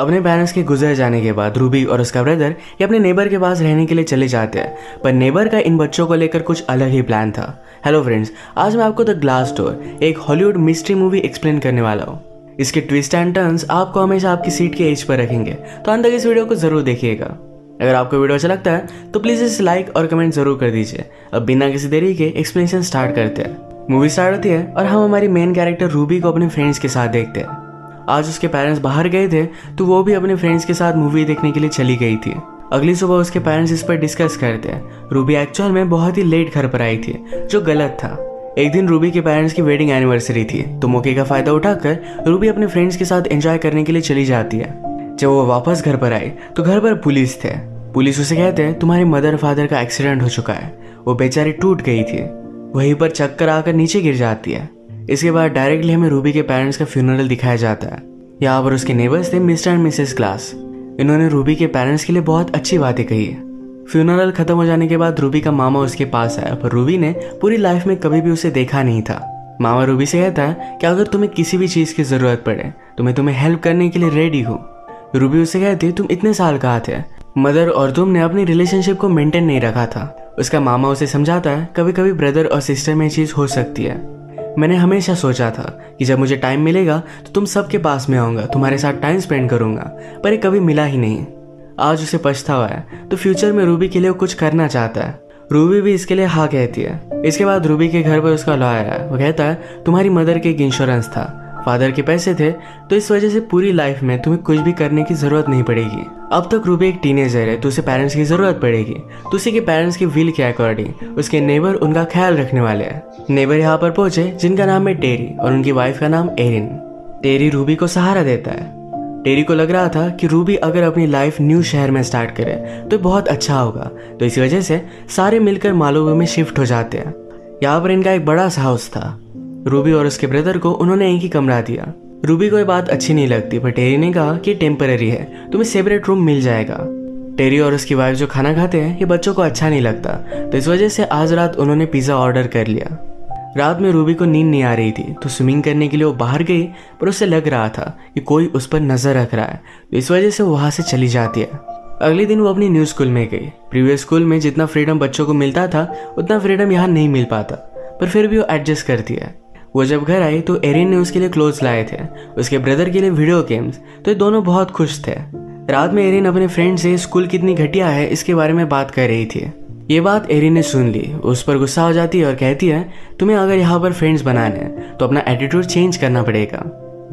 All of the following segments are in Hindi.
अपने पेरेंट्स के गुजर जाने के बाद रूबी और उसका ब्रदर ये अपने नेबर के पास रहने के लिए चले जाते हैं, पर नेबर का इन बच्चों को लेकर कुछ अलग ही प्लान था। हेलो फ्रेंड्स, आज मैं आपको द ग्लास डोर, एक हॉलीवुड मिस्ट्री मूवी एक्सप्लेन करने वाला हूँ। इसके ट्विस्ट एंड टर्न्स आपको हमेशा आपकी सीट के एज पर रखेंगे, तो अंत तक इस वीडियो को जरूर देखिएगा। अगर आपको वीडियो अच्छा लगता है तो प्लीज इसे लाइक और कमेंट जरूर कर दीजिए। अब बिना किसी देरी के एक्सप्लेनेशन स्टार्ट करते हैं। मूवी स्टार्ट होती है और हम हमारी मेन कैरेक्टर रूबी को अपने फ्रेंड्स के साथ देखते हैं। आज उसके पेरेंट्स बाहर गए थे तो वो भी अपने फ्रेंड्स के साथ मूवी देखने के लिए चली गई थी। अगली सुबह उसके पेरेंट्स इस पर डिस्कस करते हैं। रूबी एक्चुअल में बहुत ही लेट घर पर आई थी, जो गलत था। एक दिन रूबी के पेरेंट्स की वेडिंग एनिवर्सरी थी, तो मौके का फायदा उठाकर रूबी अपने फ्रेंड्स के साथ एंजॉय करने के लिए चली जाती है। जब वो वापस घर पर आई तो घर पर पुलिस थे। पुलिस उसे कहते हैं तुम्हारे मदर फादर का एक्सीडेंट हो चुका है। वो बेचारी टूट गई थी, वहीं पर चक्कर आकर नीचे गिर जाती है। इसके बाद डायरेक्टली हमें रूबी के पेरेंट्स का फ्यूनरल दिखाया जाता है। यहाँ पर उसके नेबर्स थे मिस्टर एंड मिसेस क्लास। इन्होंने रूबी के पेरेंट्स के लिए बहुत अच्छी बातें कही है। फ्यूनरल खत्म हो जाने के बाद रूबी का मामा उसके पास आया, पर रूबी ने पूरी लाइफ में कभी भी उसे देखा नहीं था। मामा रूबी से कहता है कि अगर तुम्हें किसी भी चीज की जरूरत पड़े तो मैं तुम्हें हेल्प करने के लिए रेडी हूँ। रूबी उसे कहती है तुम इतने साल कहाँ थे, मदर और तुमने अपनी रिलेशनशिप को मेंटेन नहीं रखा था। उसका मामा उसे समझाता है कभी कभी ब्रदर और सिस्टर में चीज हो सकती है। मैंने हमेशा सोचा था कि जब मुझे टाइम मिलेगा तो तुम सबके पास में आऊंगा, तुम्हारे साथ टाइम स्पेंड करूंगा, पर ये कभी मिला ही नहीं। आज उसे पछतावा है तो फ्यूचर में रूबी के लिए कुछ करना चाहता है। रूबी भी इसके लिए हाँ कहती है। इसके बाद रूबी के घर पर उसका लॉयर है। वो कहता है तुम्हारी मदर के एक इंश्योरेंस था, फादर के पैसे थे, तो इस वजह से पूरी लाइफ में तुम्हें कुछ भी करने की जरूरत नहीं पड़ेगी। अब तक रूबी एक टीनेजर है तो उसे पेरेंट्स की जरूरत पड़ेगी, तो उसी के पेरेंट्स की विल के अकॉर्डिंग उसके नेबर उनका ख्याल रखने वाले हैं। नेबर यहाँ पर पहुंचे जिनका नाम है टेरी और उनकी वाइफ का नाम एरिन। टेरी रूबी को सहारा देता है। टेरी को लग रहा था कि रूबी अगर अपनी लाइफ न्यू शहर में स्टार्ट करे तो बहुत अच्छा होगा, तो इसी वजह से सारे मिलकर मालूबे में शिफ्ट हो जाते हैं। यहाँ पर इनका एक बड़ा सा हाउस था। रूबी और उसके ब्रदर को उन्होंने एक ही कमरा दिया। रूबी को ये बात अच्छी नहीं लगती, पर टेरी ने कहा कि टेम्पररी है, तुम्हें सेपरेट रूम मिल जाएगा। टेरी और उसकी वाइफ जो खाना खाते हैं ये बच्चों को अच्छा नहीं लगता, तो इस वजह से आज रात उन्होंने पिज्जा ऑर्डर कर लिया। रात में रूबी को नींद नहीं आ रही थी, तो स्विमिंग करने के लिए वो बाहर गई, पर उसे लग रहा था कि कोई उस पर नजर रख रहा है, तो इस वजह से वो वहां से चली जाती है। अगले दिन वो अपनी न्यू स्कूल में गई। प्रीवियस स्कूल में जितना फ्रीडम बच्चों को मिलता था उतना फ्रीडम यहाँ नहीं मिल पाता, पर फिर भी वो एडजस्ट करती है। वो जब घर आई तो एरिन ने उसके लिए क्लोथ्स लाए थे, उसके ब्रदर के लिए वीडियो गेम्स, तो ये दोनों बहुत खुश थे। रात में एरिन अपने फ्रेंड से स्कूल कितनी घटिया है इसके बारे में बात कर रही थी। ये बात एरिन ने सुन ली, उस पर गुस्सा हो जाती है और कहती है तुम्हें अगर यहाँ पर फ्रेंड्स बनाने हैं तो अपना एटीट्यूड चेंज करना पड़ेगा।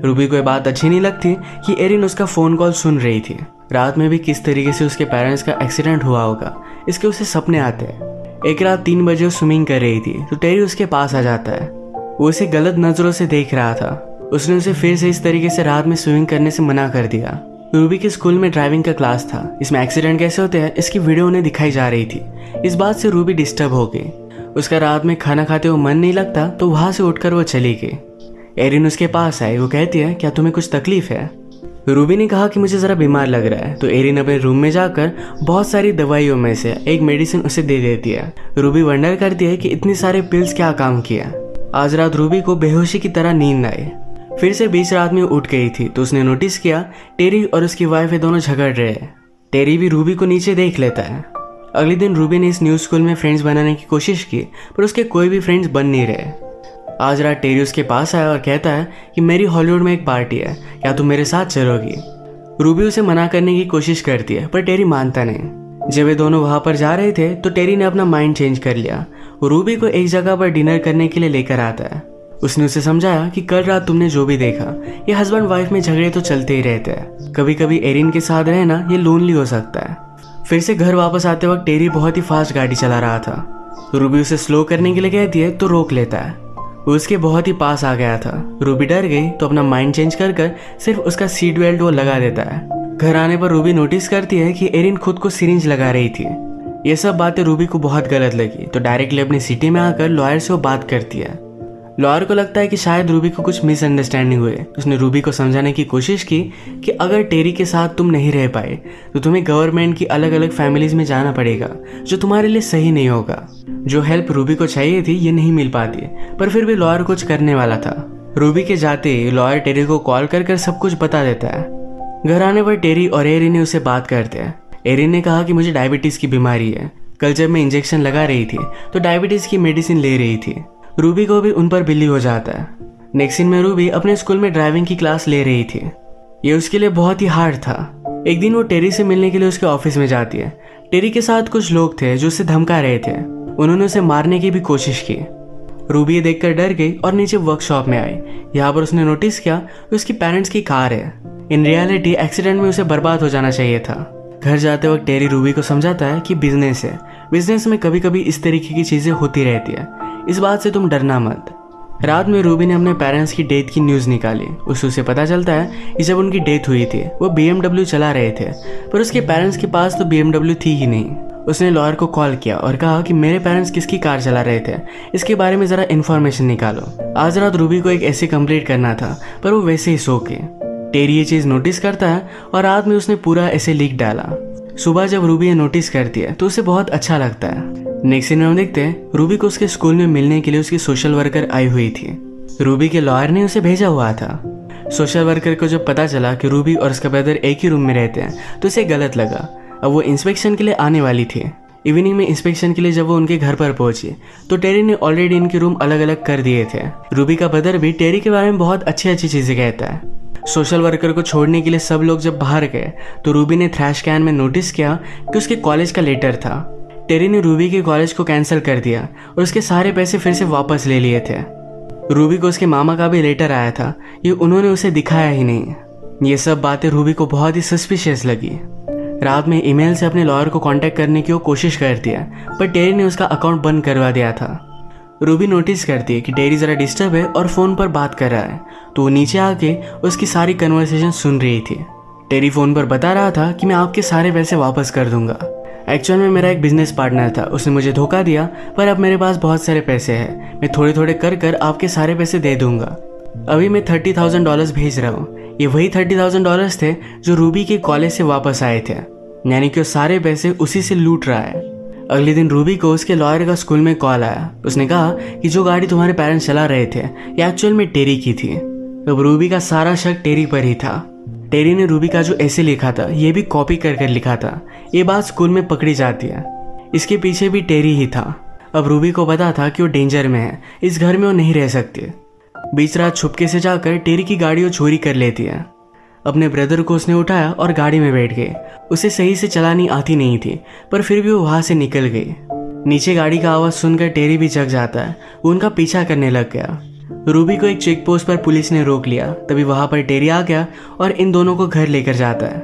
रूबी को ये बात अच्छी नहीं लगती कि एरिन उसका फोन कॉल सुन रही थी। रात में भी किस तरीके से उसके पेरेंट्स का एक्सीडेंट हुआ होगा इसके उसे सपने आते हैं। एक रात 3 बजे वो स्विमिंग कर रही थी तो टेरी उसके पास आ जाता है। वो उसे गलत नजरों से देख रहा था। उसने उसे फिर से इस तरीके से रात में स्विमिंग करने से मना कर दिया। रूबी के स्कूल में ड्राइविंग का क्लास था, इसमें एक्सीडेंट कैसे होते हैं इसकी वीडियो उन्हें दिखाई जा रही थी। इस बात से रूबी डिस्टर्ब हो गई। उसका रात में खाना खाते हुए मन नहीं लगता, तो वहां से उठकर वो चली गई। एरिन उसके पास आई। वो कहती है क्या तुम्हें कुछ तकलीफ है? रूबी ने कहा कि मुझे जरा बीमार लग रहा है, तो एरिन अपने रूम में जाकर बहुत सारी दवाइयों में से एक मेडिसिन उसे दे देती है। रूबी वंडर करती है कि इतनी सारे पिल्स क्या काम किया। आज रात रूबी को बेहोशी की तरह नींद आई। फिर से बीच रात में उठ गई थी तो उसने नोटिस किया टेरी और उसकी वाइफ ये दोनों झगड़ रहे हैं। टेरी भी रूबी को नीचे देख लेता है। अगले दिन रूबी ने इस न्यू स्कूल में फ्रेंड्स बनाने की कोशिश की, पर उसके कोई भी फ्रेंड्स बन नहीं रहे। आज रात टेरी उसके पास आया और कहता है कि मेरी हॉलीवुड में एक पार्टी है, क्या तुम मेरे साथ चलोगी? रूबी उसे मना करने की कोशिश करती है, पर टेरी मानता नहीं। जब वे दोनों वहां पर जा रहे थे तो टेरी ने अपना माइंड चेंज कर लिया। वो रूबी को एक जगह पर डिनर करने के लिए लेकर आता है। उसने उसे समझाया कि कल रात तुमने जो भी देखा, ये हस्बैंड वाइफ में झगड़े तो चलते ही रहते हैं, कभी कभी एरिन के साथ रहना ये लोनली हो सकता है। फिर से घर वापस आते वक्त टेरी बहुत ही फास्ट गाड़ी चला रहा था। रूबी उसे स्लो करने के लिए कहती है तो रोक लेता है। वो उसके बहुत ही पास आ गया था। रूबी डर गई तो अपना माइंड चेंज कर सिर्फ उसका सीट बेल्ट वो लगा देता है। घर आने पर रूबी नोटिस करती है कि एरिन खुद को सिरिंज लगा रही थी। ये सब बातें रूबी को बहुत गलत लगी, तो डायरेक्टली अपनी सिटी में आकर लॉयर से वो बात करती है। लॉयर को लगता है कि शायद रूबी को कुछ मिसअंडरस्टैंडिंग हुई। उसने रूबी को समझाने की कोशिश की कि अगर टेरी के साथ तुम नहीं रह पाए तो तुम्हें गवर्नमेंट की अलग अलग फैमिलीज में जाना पड़ेगा, जो तुम्हारे लिए सही नहीं होगा। जो हेल्प रूबी को चाहिए थी ये नहीं मिल पाती, पर फिर भी लॉयर कुछ करने वाला था। रूबी के जाते ही लॉयर टेरी को कॉल कर सब कुछ बता देता है। घर आने पर टेरी और एरिन ने उससे बात करते हैं। एरिन ने कहा कि मुझे डायबिटीज की बीमारी है। कल जब मैं इंजेक्शन लगा रही थी तो डायबिटीज की मेडिसिन ले रही थी। रूबी को भी उन पर बिल्ली हो जाता है। नेक्स्ट सीन में रूबी अपने स्कूल में ड्राइविंग की क्लास ले रही थी। ये उसके लिए बहुत ही हार्ड था। एक दिन वो टेरी से मिलने के लिए उसके ऑफिस में जाती है। टेरी के साथ कुछ लोग थे जो उसे धमका रहे थे। उन्होंने उसे मारने की भी कोशिश की। रूबी ये देखकर डर गई और नीचे वर्कशॉप में आई। यहाँ पर उसने नोटिस किया कि उसकी पेरेंट्स की कार है। इन रियलिटी एक्सीडेंट में उसे बर्बाद हो जाना चाहिए था। घर जाते वक्त टेरी रूबी को समझाता है कि बिजनेस है, बिजनेस में कभी कभी इस तरीके की चीजें होती रहती है, इस बात से तुम डरना मत। रात में रूबी ने अपने पेरेंट्स की डेथ की न्यूज निकाली। उसे पता चलता है कि जब उनकी डेथ हुई थी वो BMW चला रहे थे, पर उसके पेरेंट्स के पास तो BMW थी ही नहीं। उसने लॉयर को कॉल किया और कहा कि मेरे पेरेंट्स किसकी कार चला रहे थे, इसके बारे में जरा इन्फॉर्मेशन निकालो। आज रात रूबी को एक ऐसे कंप्लीट करना था, पर वो वैसे ही सो गई। टेरी ये चीज नोटिस करता है और रात में उसने पूरा ऐसे लिख डाला। सुबह जब रूबी ये नोटिस करती है तो उसे बहुत अच्छा लगता है। नेक्स्ट सीन में हम देखते हैं रूबी को उसके स्कूल में मिलने के लिए उसकी सोशल वर्कर आई हुई थी। रूबी के लॉयर ने उसे भेजा हुआ था। सोशल वर्कर को जब पता चला कि रूबी और उसका ब्रदर एक ही रूम में रहते हैं तो उसे गलत लगा। अब वो इंस्पेक्शन के लिए आने वाली थी। इवनिंग में इंस्पेक्शन के लिए जब वो उनके घर पर पहुंची तो टेरी ने ऑलरेडी इनके रूम अलग अलग कर दिए थे। रूबी का ब्रदर भी टेरी के बारे में बहुत अच्छी अच्छी चीजें कहता है। सोशल वर्कर को छोड़ने के लिए सब लोग जब बाहर गए तो रूबी ने थ्रैश कैन में नोटिस किया कि उसके कॉलेज का लेटर था। टेरी ने रूबी के कॉलेज को कैंसिल कर दिया और उसके सारे पैसे फिर से वापस ले लिए थे। रूबी को उसके मामा का भी लेटर आया था, ये उन्होंने उसे दिखाया ही नहीं। ये सब बातें रूबी को बहुत ही सस्पिशियस लगी। रात में ईमेल से अपने लॉयर को कांटेक्ट करने की वो कोशिश करती है, पर टेरी ने उसका अकाउंट बंद करवा दिया था। रूबी नोटिस करती है कि टेरी जरा डिस्टर्ब है और फोन पर बात कर रहा है, तो वो नीचे आके उसकी सारी कन्वर्सेशन सुन रही थी। टेरी फोन पर बता रहा था कि मैं आपके सारे पैसे वापस कर दूंगा। एक्चुअल में मेरा एक बिजनेस पार्टनर था, उसने मुझे धोखा दिया, पर अब मेरे पास बहुत सारे पैसे हैं, मैं थोड़े थोड़े कर कर आपके सारे पैसे दे दूंगा। अभी मैं $30,000 भेज रहा हूँ। ये वही $30,000 थे जो रूबी के कॉलेज से वापस आए थे, यानी कि वो सारे पैसे उसी से लूट रहा है। अगले दिन रूबी को उसके लॉयर का स्कूल में कॉल आया। उसने कहा कि जो गाड़ी तुम्हारे पेरेंट्स चला रहे थे ये एक्चुअल में टेरी की थी। अब रूबी का सारा शक टेरी पर ही था। टेरी ने रूबी का जो ऐसे लिखा था ये भी कॉपी कर कर लिखा था। ये बात स्कूल में पकड़ी जाती है। इसके पीछे भी टेरी ही था। अब रूबी को पता था कि वो डेंजर में है, इस घर में वो नहीं रह सकती। बीच रात छुपके से जाकर टेरी की गाड़ी वो चोरी कर लेती है। अपने ब्रदर को उसने उठाया और गाड़ी में बैठ गई। उसे सही से चलानी आती नहीं थी, पर फिर भी वो वहां से निकल गई। नीचे गाड़ी का आवाज सुनकर टेरी भी जग जाता है। वो उनका पीछा करने लग गया। रूबी को एक चेक पोस्ट पर पुलिस ने रोक लिया। तभी वहां पर टेरी आ गया और इन दोनों को घर लेकर जाता है।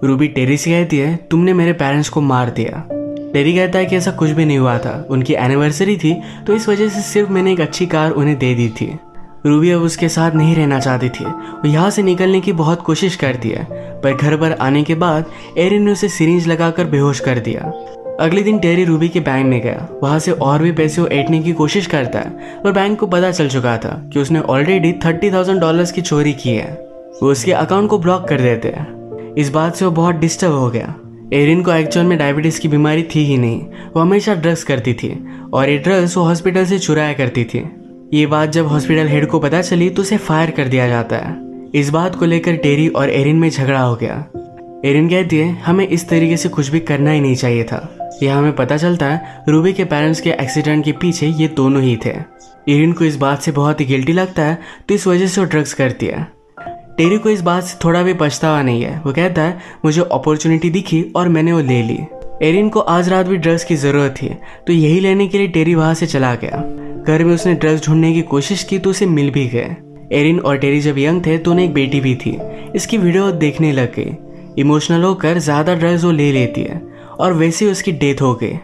रूबी टेरी से कहती है तुमने मेरे पेरेंट्स को मार दिया। टेरी कहता है कि ऐसा कुछ भी नहीं हुआ था, उनकी एनिवर्सरी थी तो इस वजह से सिर्फ मैंने एक अच्छी कार उन्हें दे दी थी। रूबी अब उसके साथ नहीं रहना चाहती थी। वो यहाँ से निकलने की बहुत कोशिश करती है, पर घर पर आने के बाद एरिन ने उसे सिरिंज लगाकर बेहोश कर दिया। अगले दिन टेरी रूबी के बैंक में गया। वहां से और भी पैसे वो ऐंठने की कोशिश करता है, पर बैंक को पता चल चुका था कि उसने ऑलरेडी $30,000 की चोरी की है। वो उसके अकाउंट को ब्लॉक कर देते हैं। इस बात से वो बहुत डिस्टर्ब हो गया। एरिन को एक्चुअल में डायबिटीज की बीमारी थी ही नहीं, वो हमेशा ड्रग्स करती थी और ये ड्रग्स वो हॉस्पिटल से चुराया करती थी। ये बात जब हॉस्पिटल हेड को पता चली तो उसे फायर कर दिया जाता है। इस बात को लेकर टेरी और एरिन में झगड़ा हो गया। एरिन कहती है हमें इस तरीके से कुछ भी करना ही नहीं चाहिए था। यह हमें पता चलता है रूबी के पेरेंट्स के एक्सीडेंट के पीछे ये दोनों ही थे। एरिन को इस बात से बहुत ही गिल्टी लगता है, तो इस वजह से वो ड्रग्स करती है। टेरी को इस बात से थोड़ा भी पछतावा नहीं है। वो कहता है मुझे अपॉर्चुनिटी दिखी और मैंने वो ले ली। एरिन को आज रात भी ड्रग्स की जरूरत थी, तो यही लेने के लिए टेरी वहां से चला गया। घर में उसने ड्रग्स ढूंढने की कोशिश की तो उसे मिल भी गए। एरिन और टेरी जब यंग थे तो उन्हें एक बेटी भी थी। इसकी वीडियो देखने लग गई। इमोशनल होकर ज्यादा ड्रग्स वो ले लेती है और वैसे ही उसकी डेथ हो गई।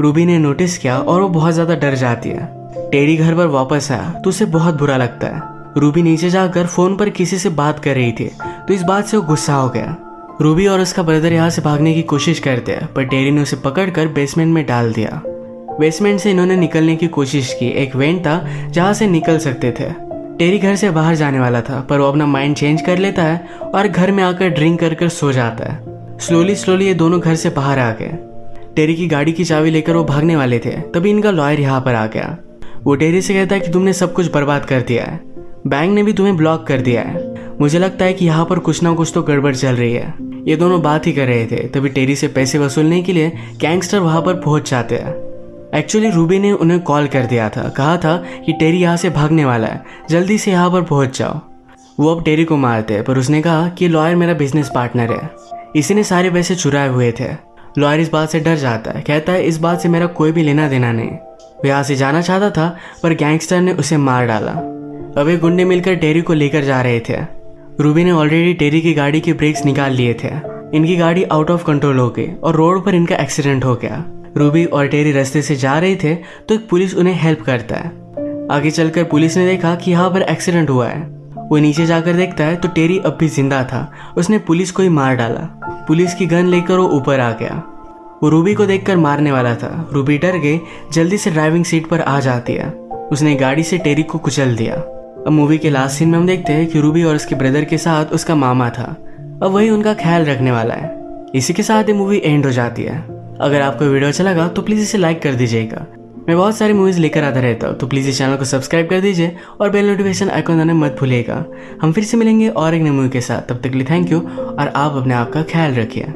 रूबी ने नोटिस किया और वो बहुत ज्यादा डर जाती है। टेरी घर पर वापस आया तो उसे बहुत बुरा लगता है। रूबी नीचे जाकर फोन पर किसी से बात कर रही थी, तो इस बात से वो गुस्सा हो गया। रूबी और उसका ब्रदर यहाँ से भागने की कोशिश करते हैं, पर टेरी ने उसे पकड़कर बेसमेंट में डाल दिया। बेसमेंट से इन्होंने निकलने की कोशिश की। एक वेंट था जहाँ से निकल सकते थे। टेरी घर से बाहर जाने वाला था, पर वो अपना माइंड चेंज कर लेता है और घर में आकर ड्रिंक कर सो जाता है। स्लोली ये दोनों घर से बाहर आ गए। टेरी की गाड़ी की चाबी लेकर वो भागने वाले थे, तभी इनका लॉयर यहाँ पर आ गया। वो टेरी से कहता है कि तुमने सब कुछ बर्बाद कर दिया है, बैंक ने भी तुम्हें ब्लॉक कर दिया है। मुझे लगता है कि यहाँ पर कुछ ना कुछ तो गड़बड़ चल रही है। ये दोनों बात ही कर रहे थे, तभी टेरी से पैसे वसूलने के लिए गैंगस्टर वहाँ पर पहुँच जाते हैं। एक्चुअली रूबी ने उन्हें कॉल कर दिया था, कहा था कि टेरी यहाँ से भागने वाला है, जल्दी से यहाँ पर पहुँच जाओ। वो अब टेरी को मारते हैं, पर उसने कहा कि लॉयर मेरा बिजनेस पार्टनर है, इसी ने सारे पैसे चुराए हुए थे। लॉयर इस बात से डर जाता है, कहता है इस बात से मेरा कोई भी लेना देना नहीं। वो यहाँ से जाना चाहता था, पर गैंगस्टर ने उसे मार डाला। अब ये गुंडे मिलकर टेरी को लेकर जा रहे थे। रूबी ने ऑलरेडी टेरी की गाड़ी के ब्रेक्स निकाल लिए थे। इनकी गाड़ी आउट ऑफ कंट्रोल हो गई और रोड पर इनका एक्सीडेंट हो गया। रूबी और टेरी रास्ते से जा रहे थे तो एक पुलिस उन्हें हेल्प करता है। आगे चलकर पुलिस ने देखा कि यहाँ पर एक्सीडेंट हुआ है। वो नीचे जाकर देखता है तो टेरी अब भी जिंदा था। उसने पुलिस को ही मार डाला। पुलिस की गन लेकर वो ऊपर आ गया। वो रूबी को देखकर मारने वाला था। रूबी डर गई, जल्दी से ड्राइविंग सीट पर आ जाती है। उसने गाड़ी से टेरी को कुचल दिया। अब मूवी के लास्ट सीन में हम देखते हैं कि रूबी और उसके ब्रदर के साथ उसका मामा था। अब वही उनका ख्याल रखने वाला है। इसी के साथ ये मूवी एंड हो जाती है। अगर आपको वीडियो अच्छा लगा तो प्लीज़ इसे लाइक कर दीजिएगा। मैं बहुत सारी मूवीज़ लेकर आता रहता हूँ, तो प्लीज़ इस चैनल को सब्सक्राइब कर दीजिए और बेल नोटिफिकेशन आइकन दबाना मत भूलिएगा। हम फिर से मिलेंगे और एक नई मूवी के साथ। तब तक के लिए थैंक यू और आप अपने आप का ख्याल रखिए।